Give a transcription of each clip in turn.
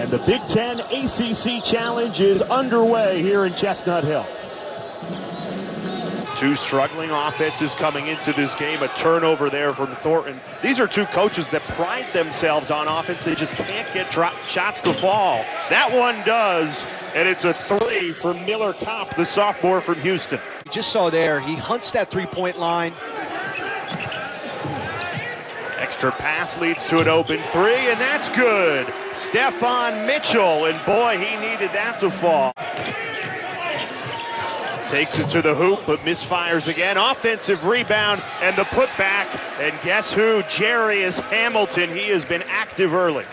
And the Big Ten ACC Challenge is underway here in Chestnut Hill. Two struggling offenses coming into this game. A turnover there from Thornton. These are two coaches that pride themselves on offense. They just can't get shots to fall. That one does, and it's a three for Miller Kopp, the sophomore from Houston. You just saw there, he hunts that three-point line. Extra pass leads to an open three, and that's good. Stephon Mitchell, and boy, he needed that to fall. Takes it to the hoop, but misfires again. Offensive rebound and the putback. And guess who? Jairus Hamilton. He has been active early.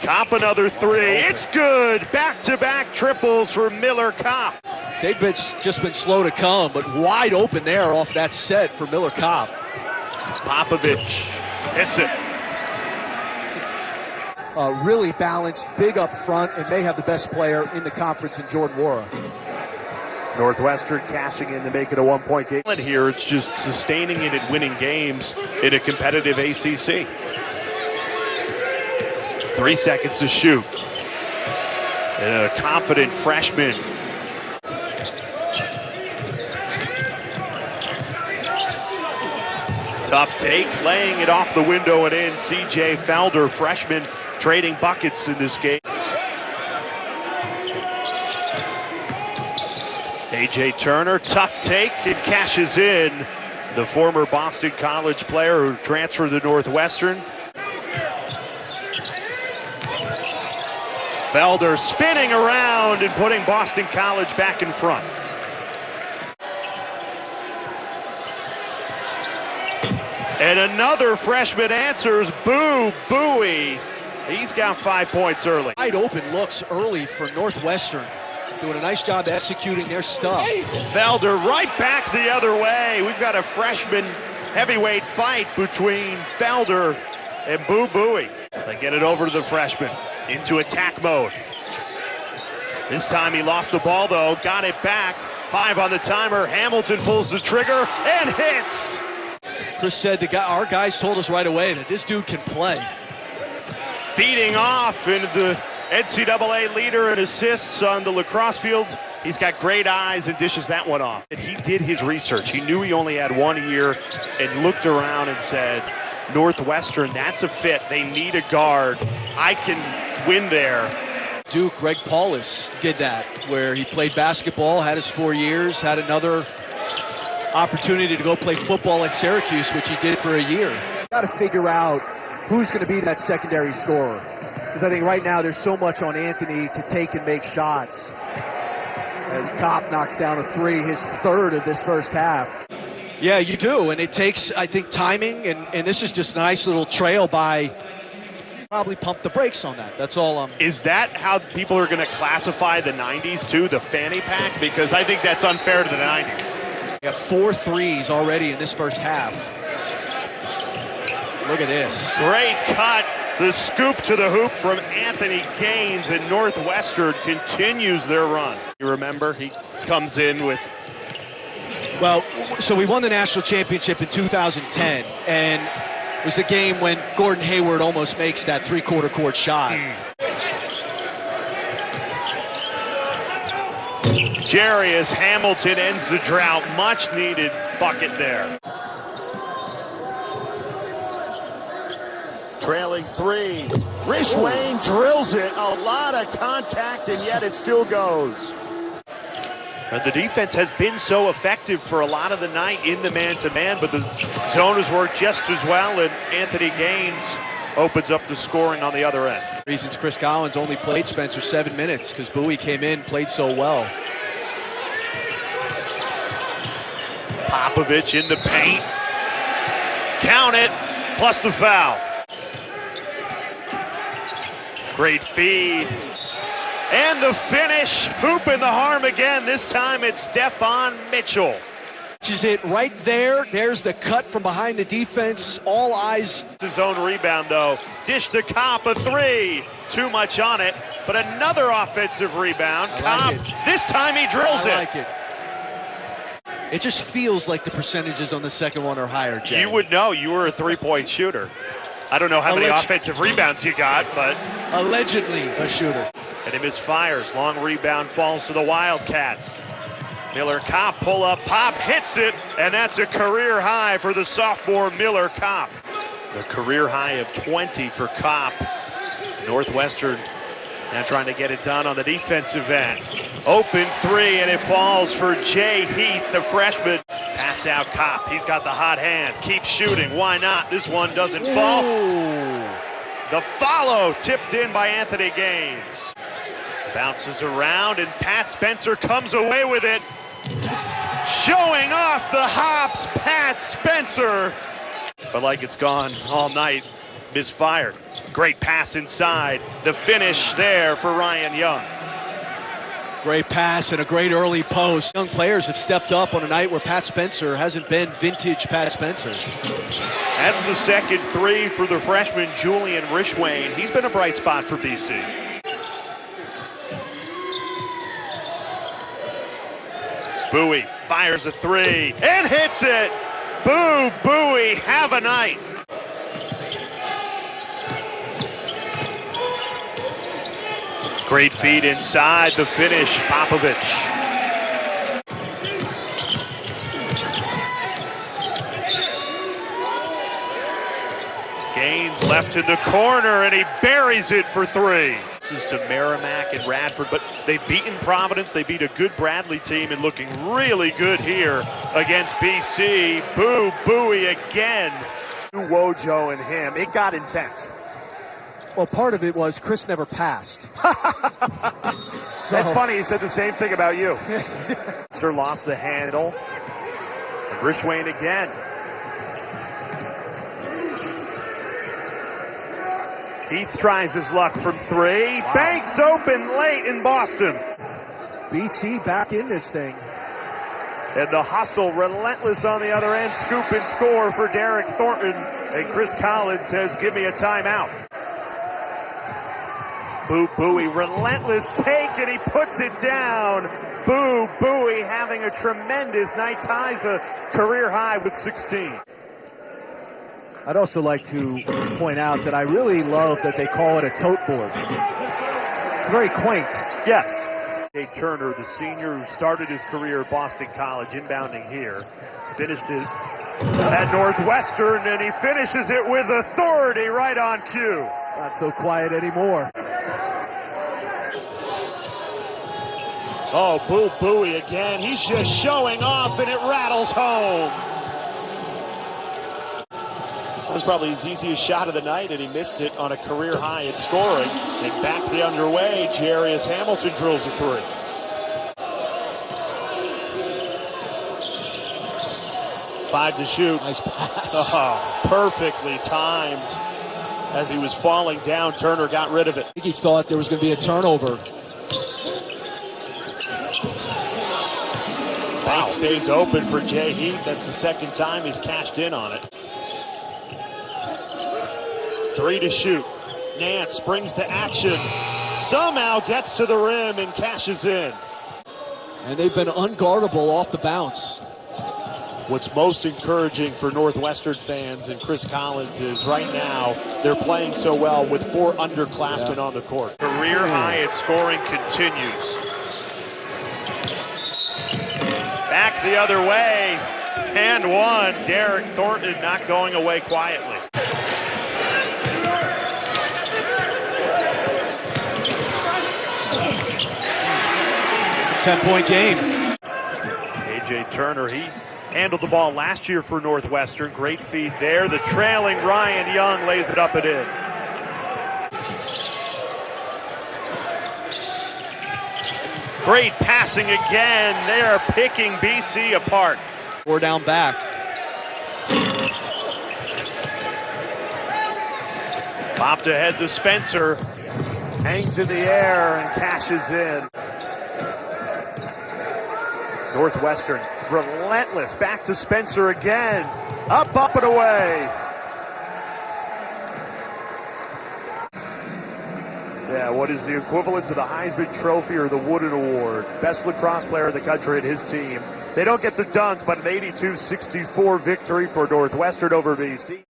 Kopp another three. It's good. Back-to-back triples for Miller Kopp. They've just been slow to come, but wide open there off that set for Miller Kopp. Popovich hits it. Really balanced, big up front, and may have the best player in the conference in Jordan Nwora. Northwestern cashing in to make it a one-point game. Here, it's just sustaining it and winning games in a competitive ACC. 3 seconds to shoot. And a confident freshman. Tough take, laying it off the window and in. C.J. Felder, freshman, trading buckets in this game. A.J. Turner, tough take, and cashes in. The former Boston College player who transferred to Northwestern. Felder spinning around and putting Boston College back in front. And another freshman answers, Boo Buie. He's got 5 points early. Wide open looks early for Northwestern. Doing a nice job executing their stuff. Felder right back the other way. We've got a freshman heavyweight fight between Felder and Boo Buie. They get it over to the freshman into attack mode. This time he lost the ball though, got it back. 5 on the timer. Hamilton pulls the trigger and hits. Chris said our guys told us right away that this dude can play. Feeding off into the NCAA leader in assists on the lacrosse field. He's got great eyes and dishes that one off. And he did his research. He knew he only had 1 year and looked around and said, Northwestern, that's a fit. They need a guard. I can win there. Duke, Greg Paulus did that, where he played basketball, had his 4 years, had another opportunity to go play football at Syracuse, which he did for a year. Got to figure out who's going to be that secondary scorer. Because I think right now there's so much on Anthony to take and make shots. As Kopp knocks down a three, his third of this first half. Yeah, you do, and it takes, I think, timing, and this is just a nice little trail by probably pump the brakes on that. That's all. Is that how people are going to classify the 90s too, the fanny pack? Because I think that's unfair to the 90s. We got 4 threes already in this first half. Look at this. Great cut. The scoop to the hoop from Anthony Gaines, and Northwestern continues their run. You remember, he comes in with... Well, so we won the national championship in 2010, and it was the game when Gordon Hayward almost makes that three-quarter court shot. Jairus Hamilton ends the drought. Much needed bucket there. Trailing 3. Rishwain drills it. A lot of contact, and yet it still goes. And the defense has been so effective for a lot of the night in the man-to-man, but the zone has worked just as well, and Anthony Gaines opens up the scoring on the other end. Reasons Chris Collins only played Spencer 7 minutes, because Buie came in, played so well. Popovich in the paint. Count it, plus the foul. Great feed. And the finish, hoop in the harm again. This time it's Stephon Mitchell. Which is it right there. There's the cut from behind the defense. All eyes. His own rebound, though. Dish to Kopp, a three. Too much on it, but another offensive rebound. Kopp, this time he drills it. I like it. It just feels like the percentages on the second one are higher, Jay. You would know. You were a three-point shooter. I don't know how many offensive rebounds you got, but allegedly a shooter. And he misfires. Long rebound falls to the Wildcats. Miller Kopp pull up, Pop hits it, and that's a career high for the sophomore Miller Kopp. The career high of 20 for Kopp. Northwestern now trying to get it done on the defensive end. Open three, and it falls for Jay Heath, the freshman. Pass out Kopp. He's got the hot hand. Keeps shooting. Why not? This one doesn't fall. The follow tipped in by Anthony Gaines. Bounces around, and Pat Spencer comes away with it. Showing off the hops, Pat Spencer. But like it's gone all night, misfired. Great pass inside. The finish there for Ryan Young. Great pass and a great early post. Young players have stepped up on a night where Pat Spencer hasn't been vintage Pat Spencer. That's the second three for the freshman Julian Rishwain. He's been a bright spot for BC. Bowie fires a three and hits it. Boo, Bowie, have a night. Great feed inside, the finish, Popovich. Gaines left in the corner, and he buries it for three. This is to Merrimack and Radford, but they've beaten Providence. They beat a good Bradley team and looking really good here against BC. Boo, Bowie again. Wojo and him, it got intense. Well, part of it was Chris never passed. That's funny, he said the same thing about you. Sir lost the handle. And Rishwain again. Heath tries his luck from three. Wow. Banks open late in Boston. BC back in this thing. And the hustle, relentless on the other end. Scoop and score for Derryck Thornton. And Chris Collins says, give me a timeout. Boo Bowie, relentless take, and he puts it down. Boo Bowie having a tremendous night, ties a career high with 16. I'd also like to point out that I really love that they call it a tote board. It's very quaint. Yes. Jay Turner, the senior who started his career at Boston College, inbounding here, finished it at Northwestern, and he finishes it with authority right on cue. It's not so quiet anymore. Oh, Boo Bowie again. He's just showing off, and it rattles home. That was probably his easiest shot of the night, and he missed it on a career high at scoring. And back the underway, Jairus Hamilton drills a three. Five to shoot. Nice pass. Oh, perfectly timed. As he was falling down, Turner got rid of it. I think he thought there was going to be a turnover. Bank stays open for Jay Heath. That's the second time he's cashed in on it. Three to shoot. Nance springs to action. Somehow gets to the rim and cashes in. And they've been unguardable off the bounce. What's most encouraging for Northwestern fans and Chris Collins is right now they're playing so well with four underclassmen on the court. Career high at scoring continues. Back the other way. And one. Derryck Thornton not going away quietly. Ten-point game. A.J. Turner, he handled the ball last year for Northwestern. Great feed there. The trailing Ryan Young lays it up and in. Great passing again. They are picking BC apart. We're down back. Popped ahead to Spencer. Hangs in the air and cashes in. Northwestern, relentless. Back to Spencer again. Up, and away. Yeah, what is the equivalent to the Heisman Trophy or the Wooden Award? Best lacrosse player in the country and his team. They don't get the dunk, but an 82-64 victory for Northwestern over BC.